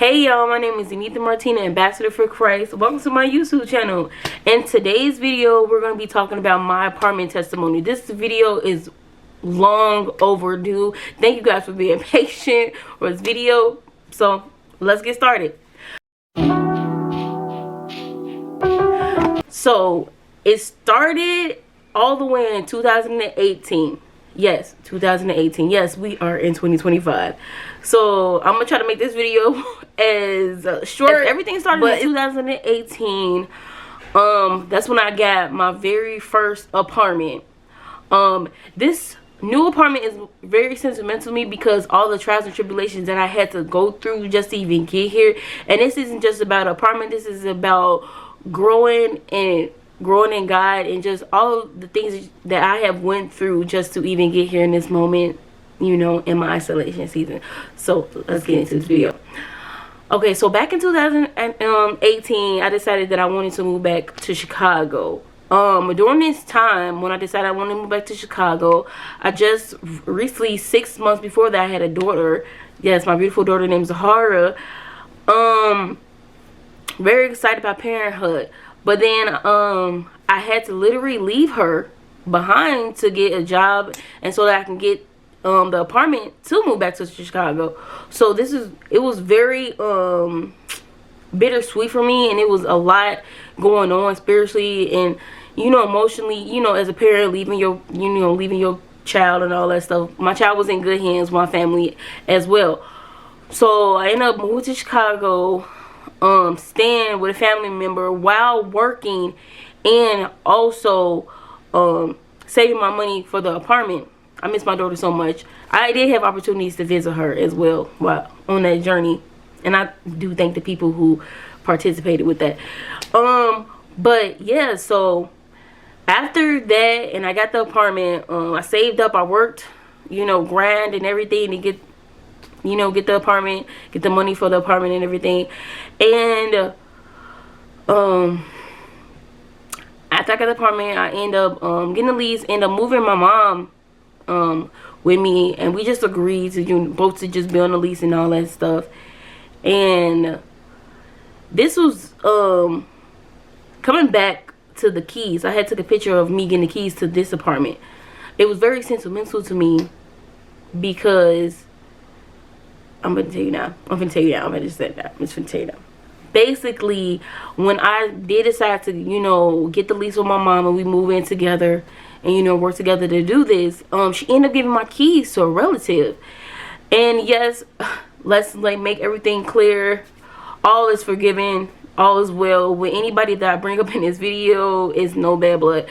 Hey y'all, my name is EnethaMartina, Ambassador for Christ. Welcome to my YouTube channel. In today's video, we're going to be talking about my apartment testimony. This video is long overdue. Thank you guys for being patient for this video. So let's get started. So it started all the way in 2018. Yes, 2018. Yes, we are in 2025. So I'm gonna try to make this video as short. Everything started in 2018. That's when I got my very first apartment. This new apartment is very sentimental to me because all the trials and tribulations that I had to go through just to even get here. And this isn't just about an apartment. This is about growing in God and just all the things that I have went through just to even get here in this moment, you know, in my isolation season. So let's get into this video. Okay, so back in 2018, I decided that I wanted to move back to Chicago. During this time, when I decided I wanted to move back to Chicago, I just recently, 6 months before that, I had a daughter. Yes, my beautiful daughter named Zahara. Very excited about parenthood. But then I had to literally leave her behind to get a job and so that I can get the apartment to move back to Chicago. So it was very bittersweet for me, and it was a lot going on spiritually and, you know, emotionally, you know, as a parent, leaving your child and all that stuff. My child was in good hands, my family as well. So I ended up moving to Chicago, staying with a family member while working and also saving my money for the apartment. I miss my daughter so much. I did have opportunities to visit her as well while on that journey, and I do thank the people who participated with that. But yeah, so after that, and I got the apartment, I saved up, I worked, you know, grind and everything to get the apartment, get the money for the apartment and everything. And after I got the apartment, I end up getting the lease, end up moving my mom with me, and we just agreed to both to just be on the lease and all that stuff. And this was coming back to the keys. I had took a picture of me getting the keys to this apartment. It was very sentimental to me because I'm gonna tell you now. I'm gonna just say that. I'm just gonna tell you now. Basically, when I did decide to, you know, get the lease with my mom and we move in together and, you know, work together to do this, she ended up giving my keys to a relative. And yes, let's make everything clear. All is forgiven. All is well with anybody that I bring up in this video. Is no bad blood.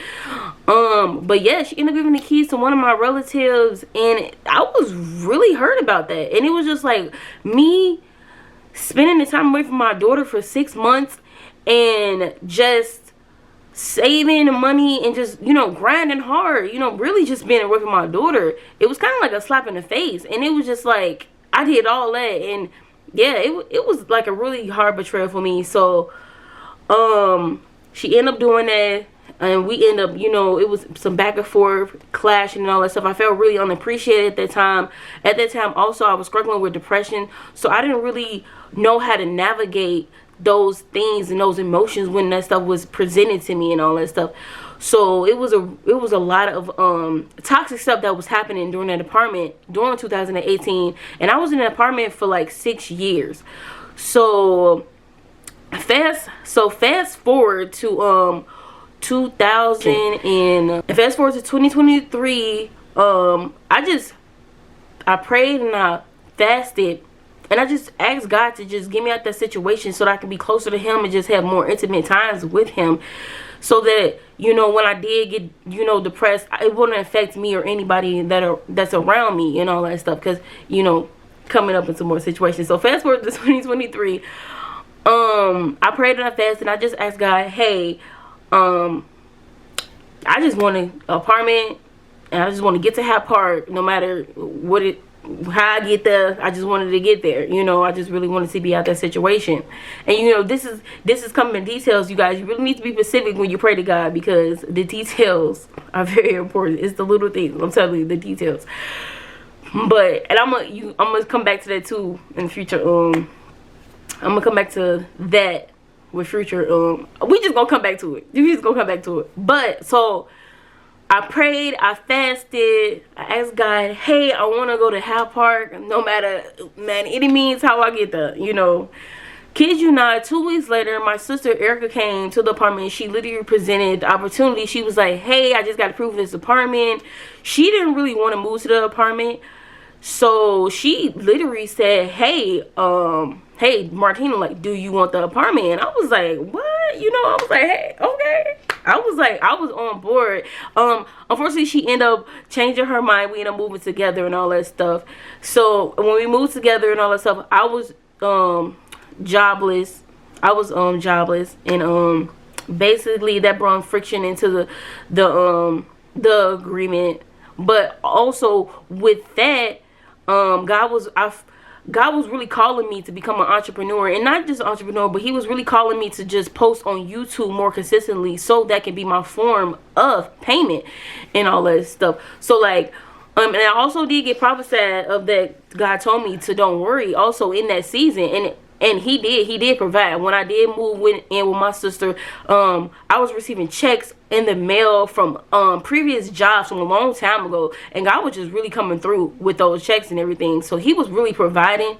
But yeah, she ended up giving the keys to one of my relatives, and I was really hurt about that. And it was just like me spending the time away from my daughter for 6 months and just saving the money and just, you know, grinding hard, you know, really just being away from my daughter. It was kind of like a slap in the face, and it was just like I did all that, and yeah, it was like a really hard betrayal for me. So she ended up doing that, and we end up, you know, it was some back and forth clashing and all that stuff. I felt really unappreciated at that time. At that time also, I was struggling with depression, so I didn't really know how to navigate those things and those emotions when that stuff was presented to me and all that stuff. So it was a lot of toxic stuff that was happening during that apartment during 2018, and I was in an apartment for like 6 years. So fast forward to 2023. I prayed and I fasted, and I just asked God to just get me out that situation so that I can be closer to him and just have more intimate times with him, so that, you know, when I did get, you know, depressed, it wouldn't affect me or anybody that's around me and all that stuff, because, you know, coming up into more situations. So fast forward to 2023, I prayed and I fasted, and I just asked God, hey, I just want an apartment, and I just want to get to Hyde Park, no matter how I get there. I just wanted to get there, you know. I just really wanted to be out that situation. And, you know, this is coming in details, you guys. You really need to be specific when you pray to God, because the details are very important. It's the little things, I'm telling you, the details. But, and I'm gonna come back to that too in the future I'm gonna come back to that with future. We just gonna come back to it. We just gonna come back to it. But so I prayed, I fasted, I asked God, hey, I want to go to Hal Park, no matter, man, any means how I get there, you know. Kid you not, 2 weeks later, my sister Erica came to the apartment. She literally presented the opportunity. She was like, hey, I just got approved for this apartment. She didn't really want to move to the apartment. So she literally said, hey, hey, Martina, like, do you want the apartment? And I was like, what? You know, I was like, hey, okay. I was on board. Unfortunately, she ended up changing her mind. We ended up moving together and all that stuff. So when we moved together and all that stuff, I was jobless. And basically that brought friction into the agreement. But also with that, God was really calling me to become an entrepreneur, and not just an entrepreneur, but he was really calling me to just post on YouTube more consistently, so that can be my form of payment and all that stuff. So like, and I also did get prophesied of that. God told me to don't worry also in that season, and he did provide. When I did move in with my sister, I was receiving checks in the mail from previous jobs from a long time ago, and God was just really coming through with those checks and everything. So he was really providing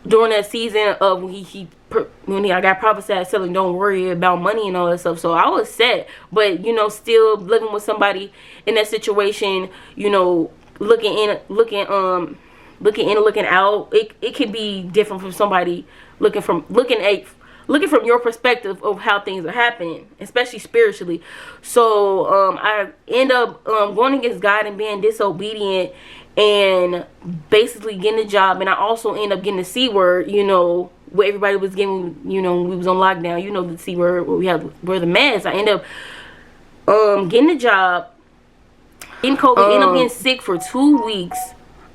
during that season of when I got prophesied telling don't worry about money and all that stuff. So I was set, but you know, still living with somebody in that situation, you know, looking out, it can be different from somebody looking from your perspective of how things are happening, especially spiritually. So I end up going against God and being disobedient and basically getting a job. And I also end up getting the C word, you know, where everybody was getting, you know, we was on lockdown, you know, the C word where we had to wear the mask. I end up getting a job, getting COVID, end up getting sick for 2 weeks.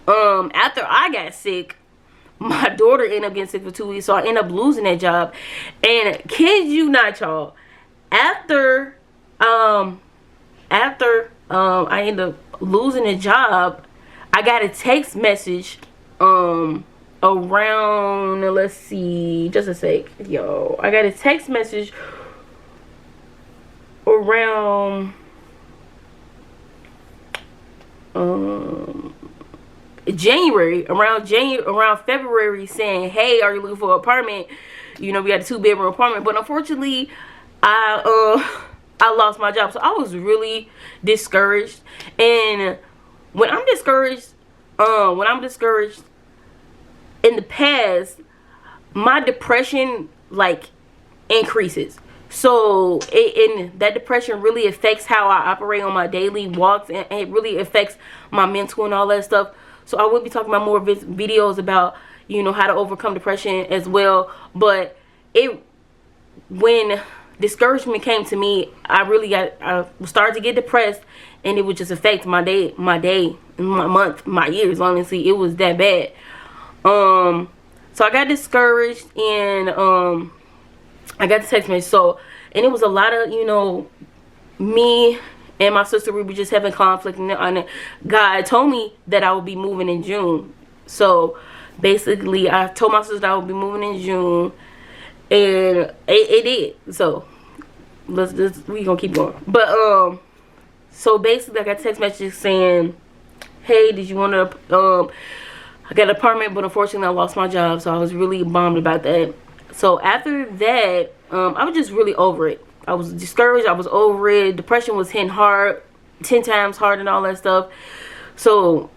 After I got sick, my daughter ended up getting sick for 2 weeks, so I ended up losing that job. And kid you not, y'all, after I ended up losing a job, I got a text message around, let's see, just a sec, yo. I got a text message around around February, saying, hey, are you looking for an apartment? You know, we got a 2-bedroom apartment. But unfortunately, I lost my job, so I was really discouraged. And when I'm discouraged in the past, my depression like increases. So and that depression really affects how I operate on my daily walks, and it really affects my mental and all that stuff. So I will be talking about more videos about, you know, how to overcome depression as well. But when discouragement came to me, I started to get depressed, and it would just affect my day, my month, my years. Honestly, it was that bad. So I got discouraged, and I got the text message. So, and it was a lot of, you know, me and my sister, we were just having conflict, and God told me that I would be moving in June. So basically, I told my sister I would be moving in June, and it did. So we gonna keep going. But so basically, I got text messages saying, hey, did you want to I got an apartment, but unfortunately I lost my job, so I was really bummed about that. So after that, I was just really over it. I was discouraged. I was over it. Depression was hitting hard, 10 times hard and all that stuff. So,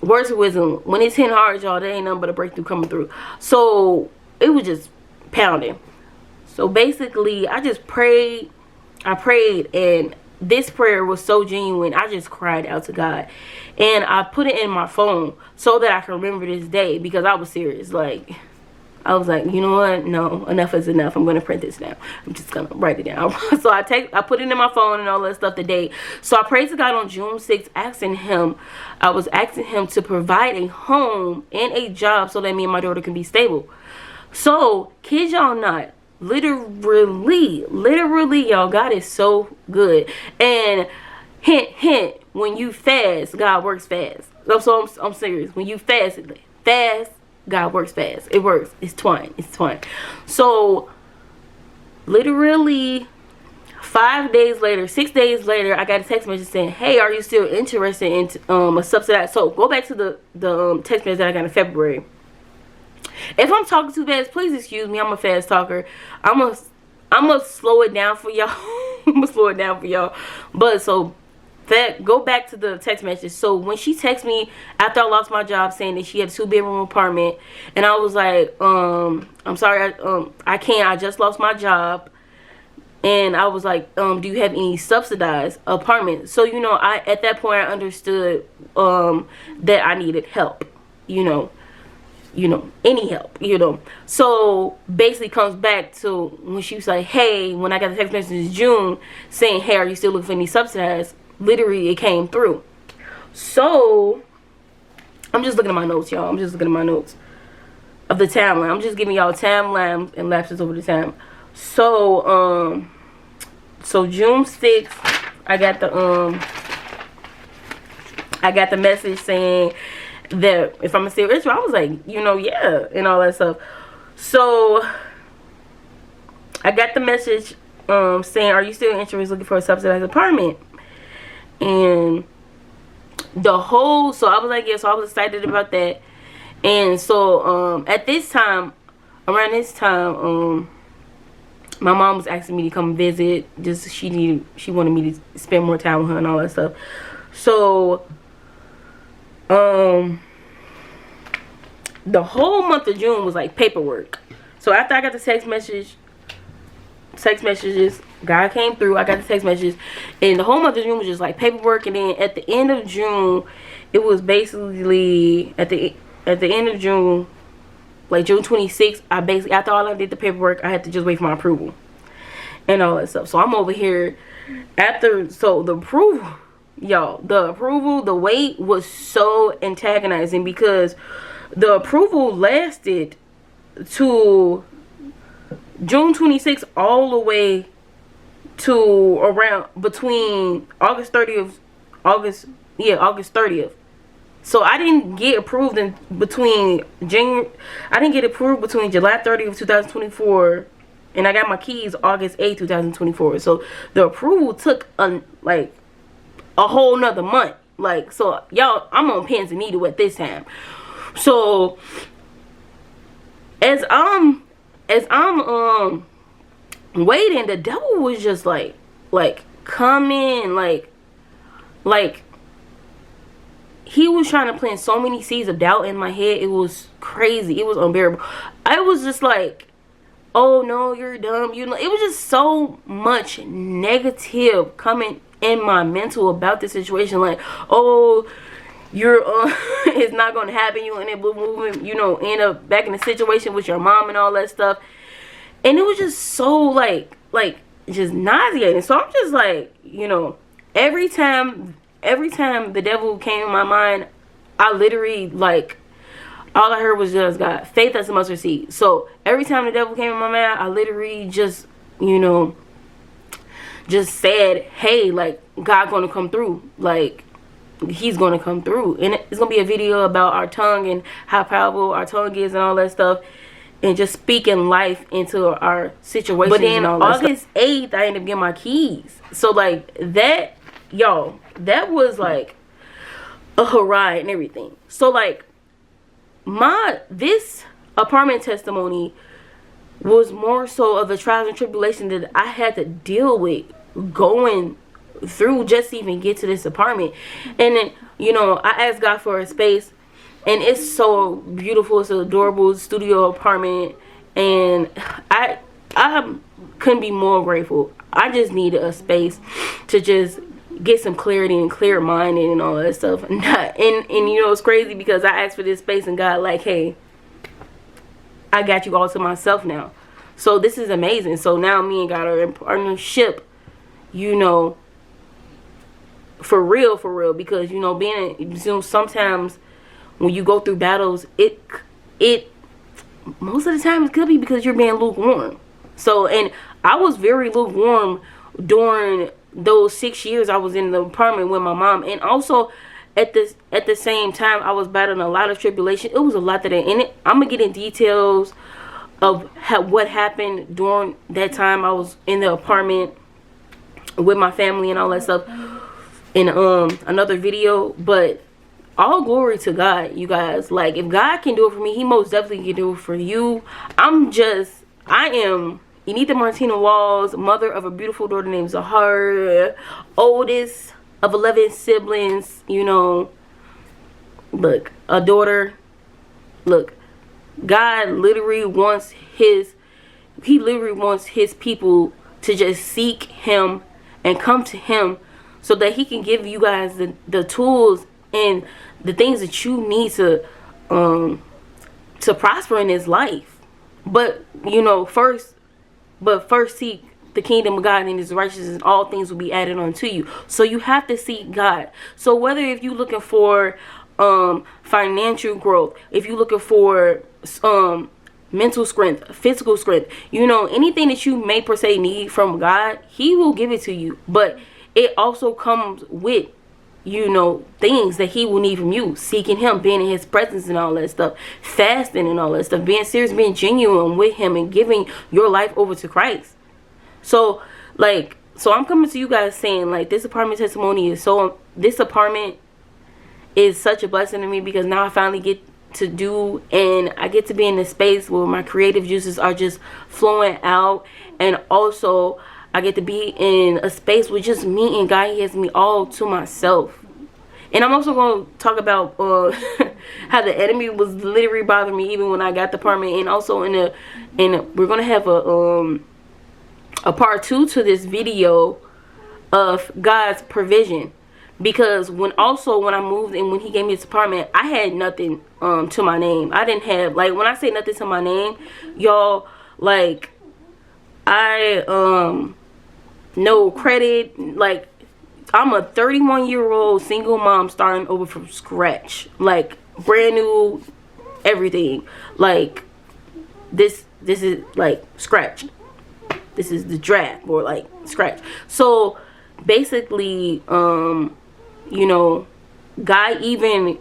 words of wisdom, when it's hitting hard, y'all, there ain't nothing but a breakthrough coming through. So, it was just pounding. So, basically, I just prayed. I prayed, and this prayer was so genuine. I just cried out to God. And I put it in my phone so that I can remember this day, because I was serious. Like, I was like, you know what? No, enough is enough. I'm going to print this down. I'm just going to write it down. So I put it in my phone and all that stuff today. So I prayed to God on June 6th, I was asking him to provide a home and a job so that me and my daughter can be stable. So, kid y'all not, literally, y'all, God is so good. And hint, when you fast, God works fast. So I'm serious. When you fast, God works fast. It works. It's twine. It's twine. So literally 5 days later, 6 days later, I got a text message saying, hey, are you still interested in a subsidized? So go back to the text message that I got in February. If I'm talking too fast, please excuse me. I'm a fast talker. I'm gonna slow it down for y'all. I'm gonna slow it down for y'all. But so that, go back to the text message. So when she texted me after I lost my job saying that she had a 2-bedroom apartment, and I was like, I'm sorry, I can't. I just lost my job. And I was like, do you have any subsidized apartments? So, you know, at that point I understood that I needed help, you know, any help, you know. So basically comes back to when she was like, hey, when I got the text message in June saying, hey, are you still looking for any subsidized? Literally, it came through. So I'm just looking at my notes, y'all. I'm just looking at my notes of the timeline. I'm just giving y'all timeline and lapses over the time. So June 6th, I got the message saying that if I'm still rich, I was like, you know, yeah, and all that stuff. So I got the message saying, are you still interested looking for a subsidized apartment? And the whole, so I was like, yeah, so I was excited about that. And so at this time, around this time, my mom was asking me to come visit. Just she wanted me to spend more time with her and all that stuff. So the whole month of June was like paperwork. So after I got the text messages, God came through. I got the text messages, and the whole month of June was just like paperwork. And then at the end of June, it was basically at the end of June, like June 26th, I basically, after all I did the paperwork, I had to just wait for my approval and all that stuff. So I'm over here so the approval, y'all, the wait was so antagonizing because the approval lasted to June 26th all the way to around between August 30th. So I didn't get approved between July 30th, 2024, and I got my keys August 8th, 2024. So the approval took like a whole nother month. Like, so y'all, I'm on pins and needles at this time. So as I'm waiting, the devil was just like coming, like he was trying to plant so many seeds of doubt in my head. It was crazy. It was unbearable. I was just like, oh no, you're dumb. You know, it was just so much negative coming in my mental about this situation. Like, oh, you're it's not gonna happen. You end up moving, you know, end up back in the situation with your mom and all that stuff. And it was just so like just nauseating. So I'm just like, you know, every time the devil came in my mind, I literally, like, all I heard was just God, faith as a mustard seed. So every time the devil came in my mind, I literally just, you know, just said, hey, like, God gonna come through. Like, he's gonna come through. And it's gonna be a video about our tongue and how powerful our tongue is and all that stuff, and just speaking life into our situations. But then August 8th, I ended up getting my keys. So like that, y'all, that was like a hurrah and everything. So like this apartment testimony was more so of the trials and tribulations that I had to deal with going through just to even get to this apartment. And then, you know, I asked God for a space, and it's so beautiful. It's an adorable studio apartment, and I couldn't be more grateful. I just needed a space to just get some clarity and clear mind and all that stuff. And you know, it's crazy because I asked for this space, and God like, hey, I got you all to myself now. So this is amazing. So now me and God are in partnership, you know, for real, because, you know, sometimes when you go through battles, it most of the time it could be because you're being lukewarm. So, and I was very lukewarm during those 6 years I was in the apartment with my mom. And also at the same time, I was battling a lot of tribulation. It was a lot that in it. I'm gonna get in details of what happened during that time I was in the apartment with my family and all that stuff in another video. But all glory to God, you guys. Like, if God can do it for me, he most definitely can do it for you. I am EnethaMartina Walls, mother of a beautiful daughter named Zahara, oldest of 11 siblings, you know. Look, a daughter. Look, God literally wants his people to just seek him and come to him, so that he can give you guys the tools and the things that you need to prosper in this life. But you know, first seek the kingdom of God and his righteousness, and all things will be added unto you. So you have to seek God. So whether if you're looking for financial growth, if you're looking for mental strength, physical strength, you know, anything that you may per se need from God, he will give it to you. But it also comes with, you know, things that he will need from you. Seeking him, being in his presence and all that stuff, fasting and all that stuff, being serious, being genuine with him, and giving your life over to Christ. So I'm coming to you guys saying, like, this apartment testimony is this apartment is such a blessing to me, because now I finally get to do, and I get to be in this space where my creative juices are just flowing out. And also I get to be in a space with just me and God. He has me all to myself. And I'm also going to talk about how the enemy was literally bothering me even when I got the apartment. And also we're going to have a part 2 to this video of God's provision. Because when I moved and when he gave me this apartment, I had nothing to my name. I didn't have, like, when I say nothing to my name, y'all, like, I no credit. Like, I'm a 31-year-old single mom starting over from scratch, like brand new everything. Like, this is like scratch. This is the draft, or like scratch. So basically, you know, God even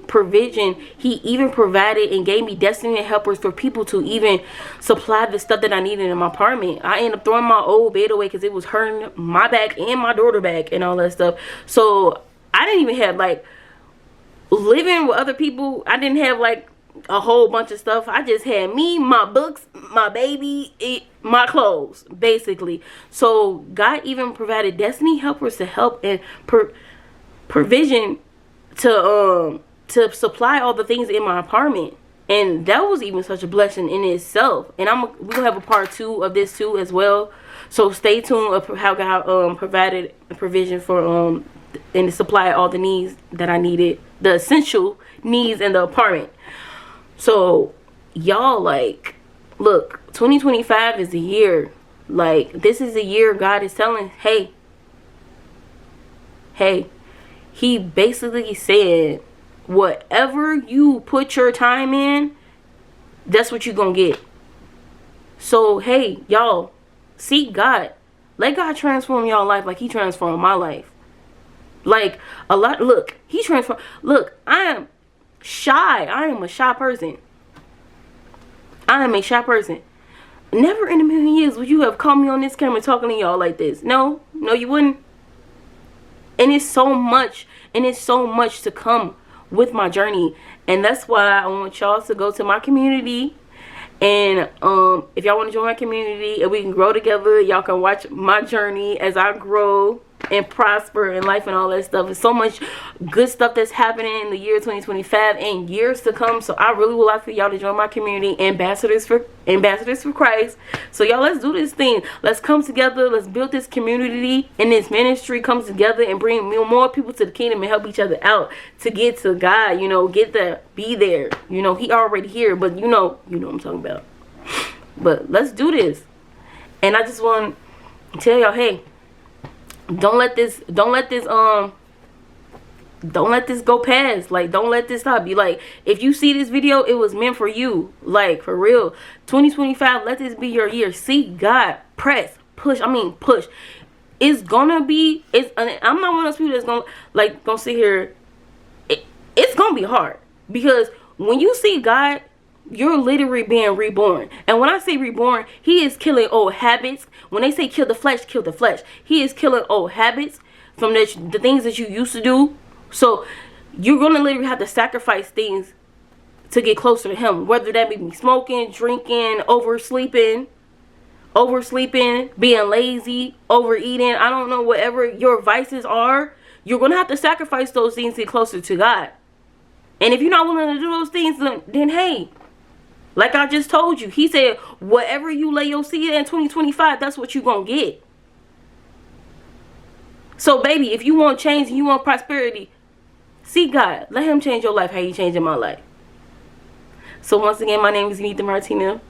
he even provided and gave me destiny helpers for people to even supply the stuff that I needed in my apartment. I ended up throwing my old bed away because it was hurting my back and my daughter back and all that stuff. So I didn't even have, like, living with other people, I didn't have like a whole bunch of stuff. I just had me, my books, my baby, my clothes, basically. So God even provided destiny helpers to help and provision to supply all the things in my apartment. And that was even such a blessing in itself. And we're gonna have a part 2 of this too as well. So stay tuned of how God provided a provision for and to supply all the needs that I needed, the essential needs in the apartment. So y'all, like, look, 2025 is the year. Like, this is the year God is telling, hey, he basically said, whatever you put your time in, that's what you're gonna get. So hey, y'all, seek God. Let God transform y'all life like he transformed my life. Like, a lot. Look, he transformed. Look, I am shy. I am a shy person. Never in a million years would you have caught me on this camera talking to y'all like this. No, you wouldn't. And it's so much to come with my journey. And that's why I want y'all to go to my community. And if y'all want to join my community and we can grow together, y'all can watch my journey as I grow and prosper in life and all that stuff. There's so much good stuff that's happening in the year 2025 and years to come. So I really would like for y'all to join my community, ambassadors for Christ. So y'all, let's do this thing. Let's come together. Let's build this community, and this ministry comes together and bring more people to the kingdom and help each other out to get to God. You know, be there. You know, he already here, but you know what I'm talking about. But let's do this. And I just want to tell y'all, hey, don't let this go past. Like, don't let this stop you. Like, if you see this video, it was meant for you. Like, for real. 2025, let this be your year. Seek God. Push. It's gonna be, I'm not one of those people that's gonna sit here. it's gonna be hard, because when you see God, you're literally being reborn. And when I say reborn, he is killing old habits. When they say kill the flesh, kill the flesh. He is killing old habits from the things that you used to do. So you're gonna literally have to sacrifice things to get closer to him, whether that be smoking, drinking, oversleeping, being lazy, overeating. I don't know, whatever your vices are, you're gonna have to sacrifice those things to get closer to God. And if you're not willing to do those things, then hey, like I just told you, he said, whatever you lay your seed in 2025, that's what you're gonna get. So baby, if you want change and you want prosperity, seek God. Let him change your life how he changing my life. So once again, my name is EnethaMartina.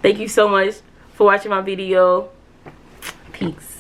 Thank you so much for watching my video. Peace.